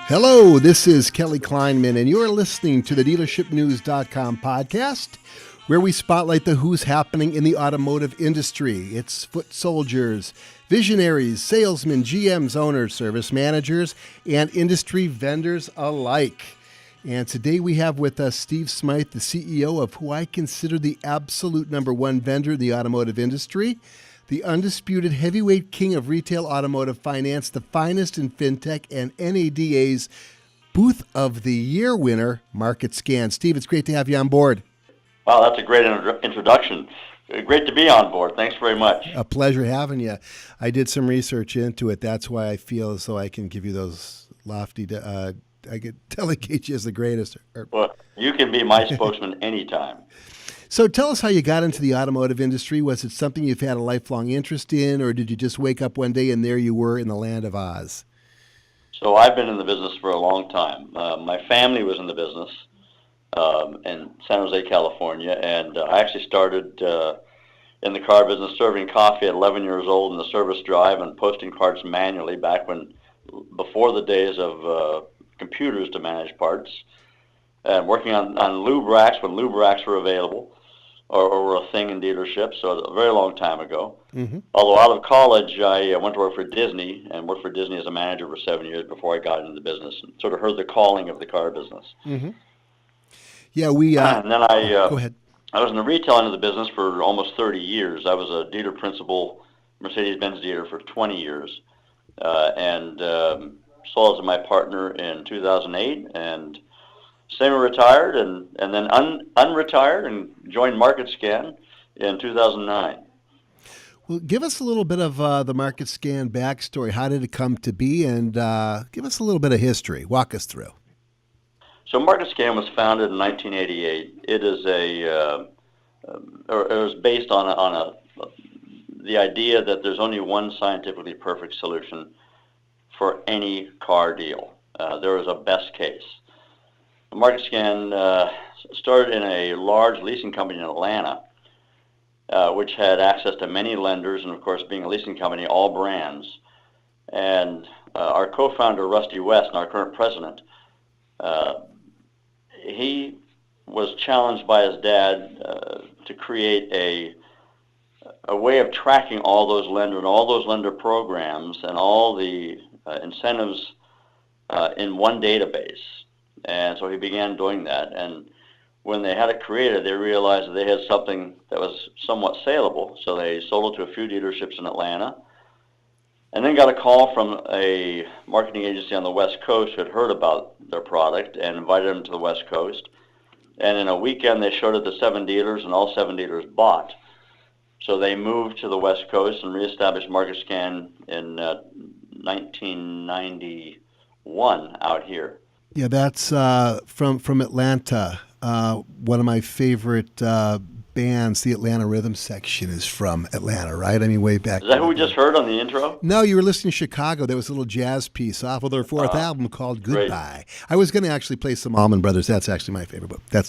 Hello, this is Kelly Kleinman, and you're listening to the DealershipNews.com podcast, where we spotlight the who's happening in the automotive industry. It's foot soldiers, visionaries, salesmen, GMs, owners, service managers, and industry vendors alike. And today we have with us Steve Smythe, the CEO of who I consider the absolute number one vendor in the automotive industry, the undisputed heavyweight king of retail automotive finance, the finest in fintech, and NADA's Booth of the Year winner, Market Scan. Steve, it's great to have you on board. Wow, that's a great introduction. Great to be on board. Thanks very much. A pleasure having you. I did some research into it. That's why I feel as though I can give you those lofty, I could delegate you as the greatest. Well, you can be my spokesman anytime. So tell us how you got into the automotive industry. Was it something you've had a lifelong interest in, or did you just wake up one day and there you were in the land of Oz? So I've been in the business for a long time. My family was in the business in San Jose, California, and I actually started in the car business serving coffee at 11 years old in the service drive and posting cards manually back before the days of computers to manage parts, and working on lube racks when lube racks were available. Or were a thing in dealerships, so a very long time ago. Mm-hmm. Although out of college, I went to work for Disney and worked for Disney as a manager for 7 years before I got into the business and sort of heard the calling of the car business. Mm-hmm. Yeah, and then go ahead. I was in the retail end of the business for almost 30 years. I was a dealer principal, Mercedes-Benz dealer for 20 years, and sold as my partner in 2008, and semi-retired and then unretired and joined Market Scan in 2009. Well, give us a little bit of the Market Scan backstory. How did it come to be? And give us a little bit of history. Walk us through. So Market Scan was founded in 1988. It is it was based on the idea that there's only one scientifically perfect solution for any car deal. There is a best case. Market Scan started in a large leasing company in Atlanta, which had access to many lenders, and of course, being a leasing company, all brands. And our co-founder, Rusty West, and our current president, he was challenged by his dad to create a way of tracking all those lenders and all those lender programs and all the incentives in one database. And so he began doing that. And when they had it created, they realized that they had something that was somewhat saleable. So they sold it to a few dealerships in Atlanta, and then got a call from a marketing agency on the West Coast who had heard about their product and invited them to the West Coast. And in a weekend, they showed it to 7 dealers, and all 7 dealers bought. So they moved to the West Coast and reestablished Market Scan in 1991 out here. Yeah, that's from Atlanta. One of my favorite bands, the Atlanta Rhythm Section, is from Atlanta, right? I mean, way back. Is that who we just heard on the intro? No, you were listening to Chicago. There was a little jazz piece off of their 4th album called Goodbye. Great. I was going to actually play some Allman Brothers. That's actually my favorite, but that's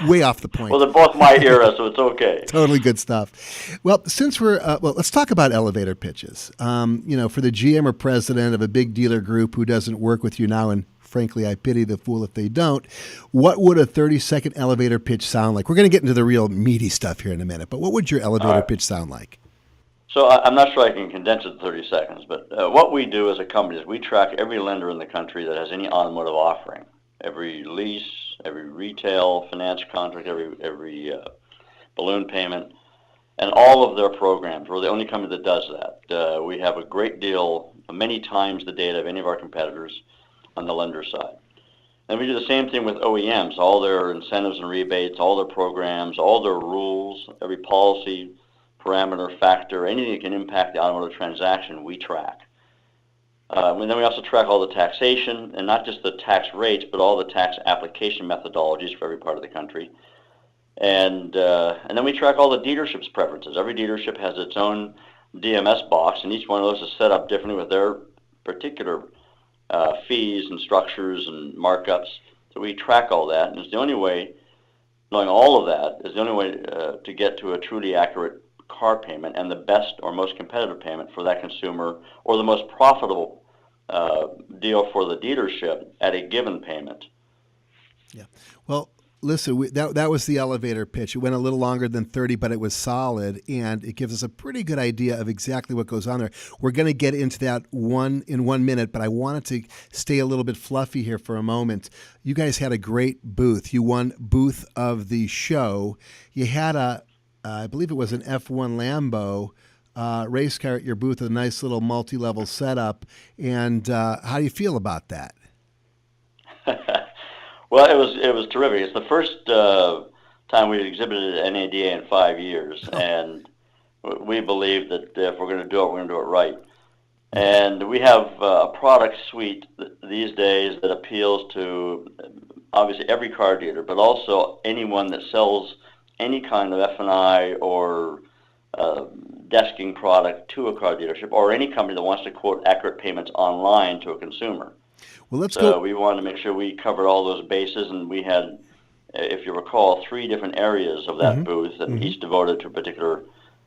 way off the point. Well, they're both my era, so it's okay. Totally good stuff. Well, since we're let's talk about elevator pitches. For the GM or president of a big dealer group who doesn't work with you now, and frankly, I pity the fool if they don't, what would a 30-second elevator pitch sound like? We're going to get into the real meaty stuff here in a minute, but what would your elevator pitch sound like? So I'm not sure I can condense it to 30 seconds, but what we do as a company is we track every lender in the country that has any automotive offering, every lease, every retail finance contract, every balloon payment, and all of their programs. We're the only company that does that. We have a great deal, many times the data of any of our competitors on the lender side. And we do the same thing with OEMs, all their incentives and rebates, all their programs, all their rules, every policy, parameter, factor, anything that can impact the automotive transaction, we track. And then we also track all the taxation, and not just the tax rates, but all the tax application methodologies for every part of the country. And then we track all the dealerships' preferences. Every dealership has its own DMS box, and each one of those is set up differently with their particular fees and structures and markups. So we track all that, and it's the only way, knowing all of that, is the only way to get to a truly accurate car payment and the best or most competitive payment for that consumer, or the most profitable deal for the dealership at a given payment. Yeah. Well, listen, that was the elevator pitch. It went a little longer than 30, but it was solid, and it gives us a pretty good idea of exactly what goes on there. We're going to get into that in 1 minute, but I wanted to stay a little bit fluffy here for a moment. You guys had a great booth. You won booth of the show. You had I believe it was an F1 Lambo race car at your booth, a nice little multi-level setup. And how do you feel about that? Well, it was terrific. It's the first time we've exhibited at NADA in 5 years, and we believe that if we're going to do it, we're going to do it right. And we have a product suite these days that appeals to obviously every car dealer, but also anyone that sells any kind of F&I or desking product to a car dealership, or any company that wants to quote accurate payments online to a consumer. Well, let's go. We wanted to make sure we covered all those bases, and we had, if you recall, 3 different areas of that booth, and each devoted to a particular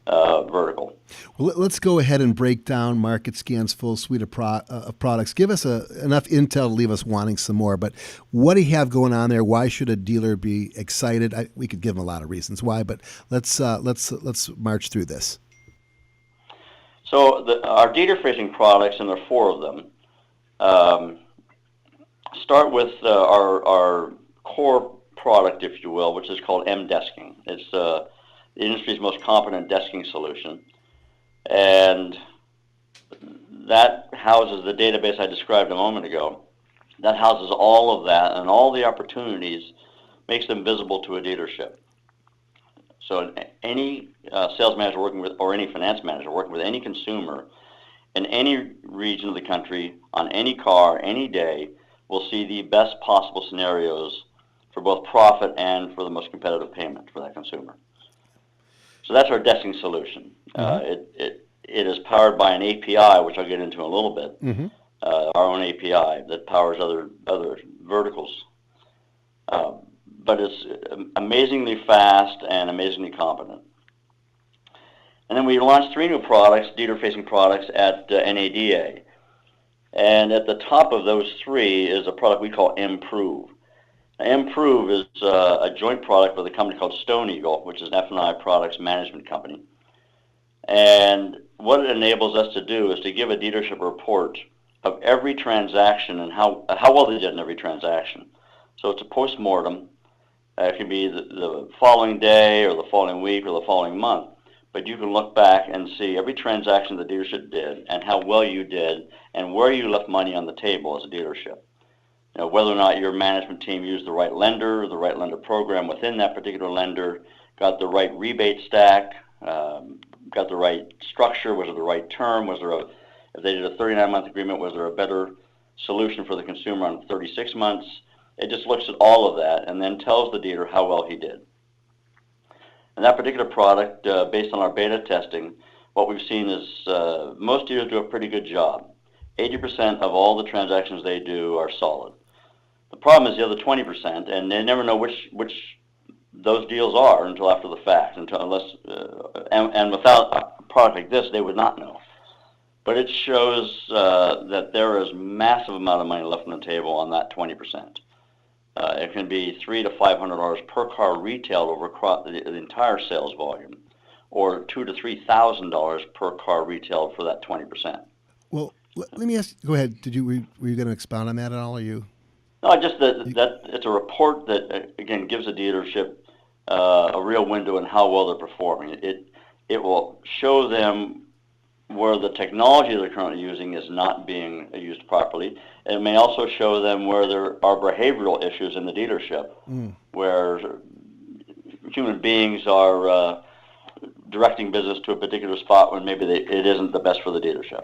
vertical. Well, let's go ahead and break down Market Scan's full suite of products. Give us enough intel to leave us wanting some more. But what do you have going on there? Why should a dealer be excited? We could give them a lot of reasons why, but let's march through this. So our dealer-facing products, and there are 4 of them. Start with our core product, if you will, which is called M-Desking. It's the industry's most competent desking solution. And that houses the database I described a moment ago. That houses all of that, and all the opportunities makes them visible to a dealership. So any sales manager working with, or any finance manager working with any consumer in any region of the country, on any car, any day, will see the best possible scenarios for both profit and for the most competitive payment for that consumer. So that's our desking solution. It is powered by an API, which I'll get into in a little bit, our own API that powers other verticals. But it's amazingly fast and amazingly competent. And then we launched 3 new products, dealer-facing products, at NADA. And at the top of those 3 is a product we call Improve. Now, Improve is a joint product with a company called Stone Eagle, which is an F&I products management company. And what it enables us to do is to give a dealership a report of every transaction and how well they did in every transaction. So it's a post-mortem. It can be the following day or the following week or the following month. But you can look back and see every transaction the dealership did and how well you did and where you left money on the table as a dealership. You know, whether or not your management team used the right lender program within that particular lender, got the right rebate stack, got the right structure, was it the right term, if they did a 39-month agreement, was there a better solution for the consumer on 36 months? It just looks at all of that and then tells the dealer how well he did. And that particular product, based on our beta testing, what we've seen is most dealers do a pretty good job. 80% of all the transactions they do are solid. The problem is the other 20%, and they never know which those deals are until after the fact, and without a product like this, they would not know. But it shows that there is massive amount of money left on the table on that 20%. It can be $300 to $500 per car retailed over the entire sales volume, or $2,000 to $3,000 per car retailed for that 20%. Well, let me ask. Go ahead. Were you going to expound on that at all? Or you? No, just that it's a report that again gives a dealership a real window on how well they're performing. It will show them where the technology they're currently using is not being used properly. It may also show them where there are behavioral issues in the dealership, where human beings are directing business to a particular spot when maybe it isn't the best for the dealership.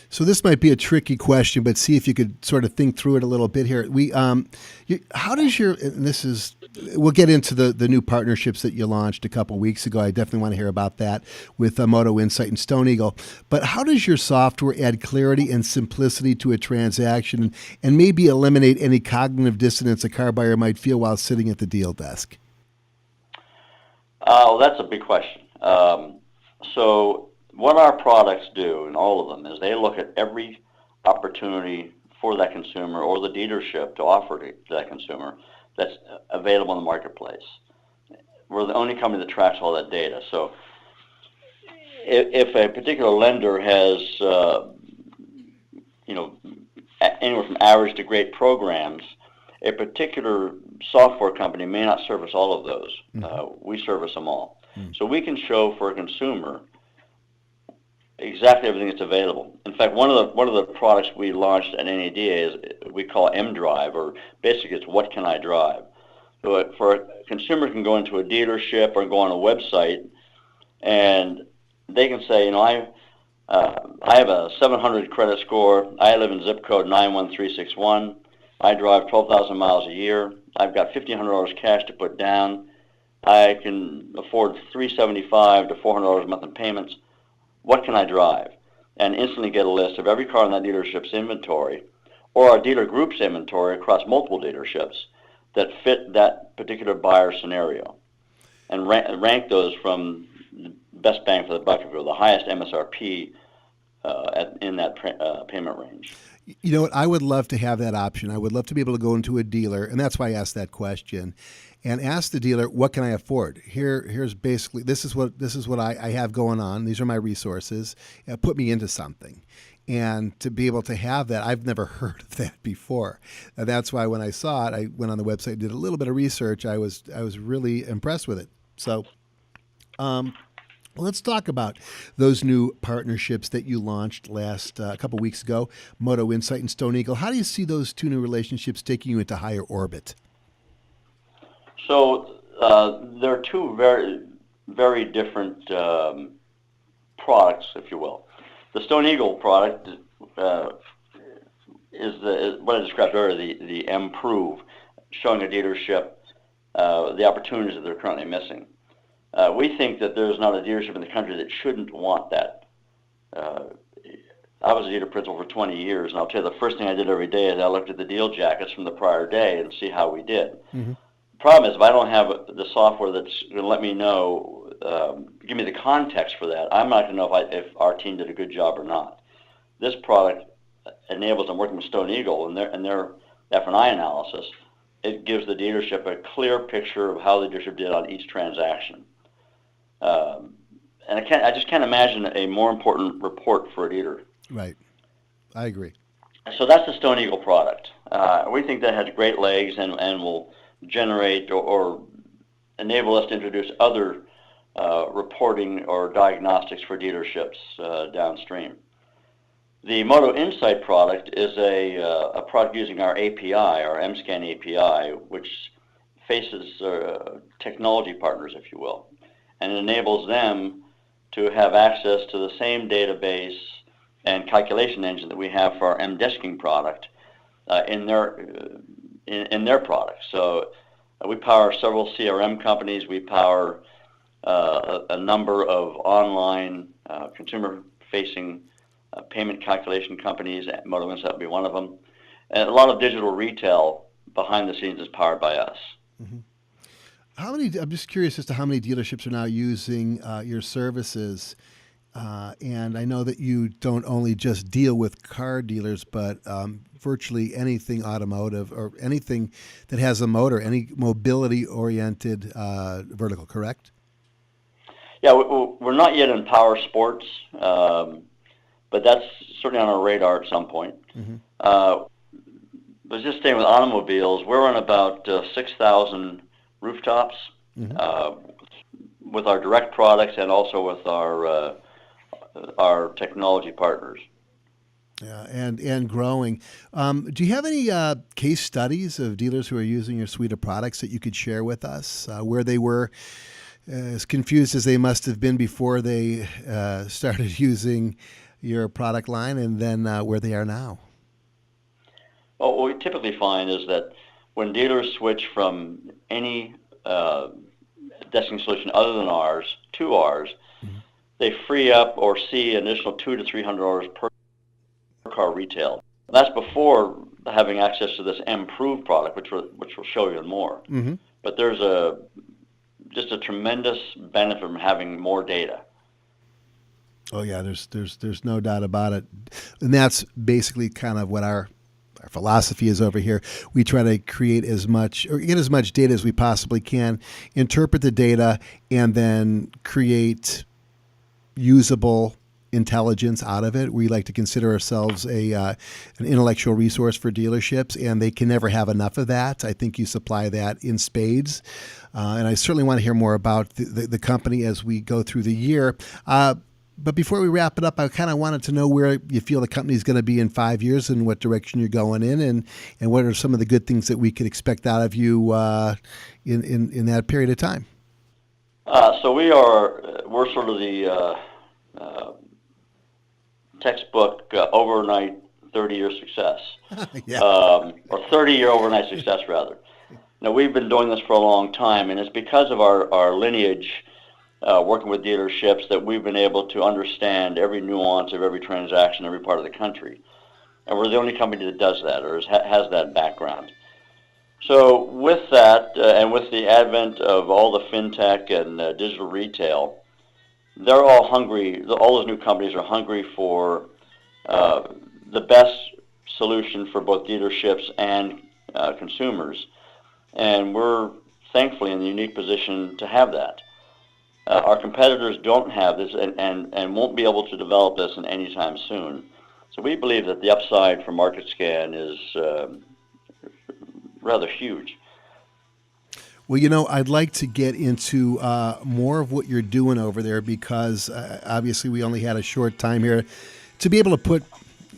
So this might be a tricky question, but see if you could sort of think through it a little bit here. How does we'll get into the new partnerships that you launched a couple weeks ago. I definitely want to hear about that with Moto Insight and Stone Eagle. But how does your software add clarity and simplicity to a transaction and maybe eliminate any cognitive dissonance a car buyer might feel while sitting at the deal desk? Well, that's a big question. So what our products do, and all of them, is they look at every opportunity for that consumer or the dealership to offer to that consumer that's available in the marketplace. We're the only company that tracks all that data. So if a particular lender has, anywhere from average to great programs, a particular software company may not service all of those. We service them all. So we can show for a consumer exactly everything that's available. In fact, one of the products we launched at NADA is we call M-Drive, or basically it's what can I drive. So for a consumer can go into a dealership or go on a website, and they can say, I have a 700 credit score. I live in zip code 91361. I drive 12,000 miles a year. I've got $1,500 cash to put down. I can afford $375 to $400 a month in payments. What can I drive? And instantly get a list of every car in that dealership's inventory or our dealer group's inventory across multiple dealerships that fit that particular buyer scenario, and rank those from the best bang for the buck, or the highest MSRP in that payment range. You know what? I would love to have that option. I would love to be able to go into a dealer, and that's why I asked that question, and ask the dealer, what can I afford? Here's basically, this is what I have going on. These are my resources. Put me into something. And to be able to have that, I've never heard of that before. And that's why when I saw it, I went on the website, did a little bit of research. I was really impressed with it. So let's talk about those new partnerships that you launched a couple weeks ago, Moto Insight and Stone Eagle. How do you see those two new relationships taking you into higher orbit? So they're two very, very different products, if you will. The Stone Eagle product is what I described earlier, the Improve, showing a dealership the opportunities that they're currently missing. We think that there's not a dealership in the country that shouldn't want that. I was a dealer principal for 20 years, and I'll tell you the first thing I did every day is I looked at the deal jackets from the prior day and see how we did. Mm-hmm. The problem is if I don't have the software that's going to let me know, give me the context for that, I'm not going to know if our team did a good job or not. This product enables them, working with Stone Eagle and their F&I analysis, it gives the dealership a clear picture of how the dealership did on each transaction. And I just can't imagine a more important report for a dealer. Right. I agree. So that's the Stone Eagle product. We think that has great legs and will generate or enable us to introduce other reporting or diagnostics for dealerships downstream. The Moto Insight product is a product using our API, our MScan API, which faces technology partners, if you will, and it enables them to have access to the same database and calculation engine that we have for our M-Desking product in their product. So we power several CRM companies. We power a number of online consumer-facing payment calculation companies. Moto Insight would be one of them. And a lot of digital retail behind the scenes is powered by us. Mm-hmm. I'm just curious as to how many dealerships are now using your services. And I know that you don't only just deal with car dealers, but virtually anything automotive or anything that has a motor, any mobility-oriented vertical, correct? Yeah, we're not yet in power sports, but that's certainly on our radar at some point. Mm-hmm. But just staying with automobiles, we're on about 6,000 rooftops with our direct products and also with our technology partners. Yeah, and growing. Do you have any case studies of dealers who are using your suite of products that you could share with us, where they were as confused as they must have been before they started using your product line, and then where they are now? Well, what we typically find is that when dealers switch from any desking solution other than ours to ours, mm-hmm. they free up or see an additional $200 to $300 per car retail. And that's before having access to this Improve product, which we'll show you more. Mm-hmm. But there's just a tremendous benefit from having more data. Oh yeah, there's no doubt about it, and that's basically kind of what our philosophy is over here. We try to create as much or get as much data as we possibly can, interpret the data, and then create usable intelligence out of it. We like to consider ourselves an intellectual resource for dealerships, and they can never have enough of that. I think you supply that in spades, and I certainly want to hear more about the company as we go through the year. But before we wrap it up, I kind of wanted to know where you feel the company is going to be in 5 years and what direction you're going in, and what are some of the good things that we could expect out of you in that period of time. So we're sort of the textbook overnight 30-year success, Yeah. or 30-year overnight success rather. Now we've been doing this for a long time, and it's because of our lineage. Working with dealerships that we've been able to understand every nuance of every transaction, every part of the country. And we're the only company that does that or has that background. So with that, and with the advent of all the fintech and digital retail, they're all hungry, all those new companies are hungry for the best solution for both dealerships and consumers. And we're thankfully in the unique position to have that. Our competitors don't have this and won't be able to develop this in any time soon. So we believe that the upside for MarketScan is rather huge. Well, I'd like to get into more of what you're doing over there because obviously we only had a short time here to be able to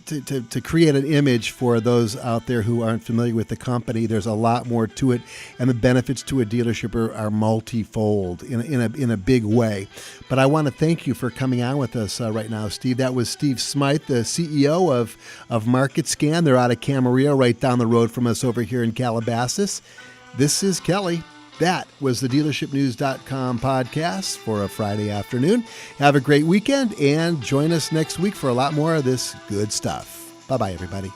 to create an image for those out there who aren't familiar with the company. There's a lot more to it, and the benefits to a dealership are multifold in a big way. But I want to thank you for coming on with us right now, Steve. That was Steve Smythe, the CEO of MarketScan. They're out of Camarillo, right down the road from us over here in Calabasas. This is Kelly. That was the dealershipnews.com podcast for a Friday afternoon. Have a great weekend and join us next week for a lot more of this good stuff. Bye-bye, everybody.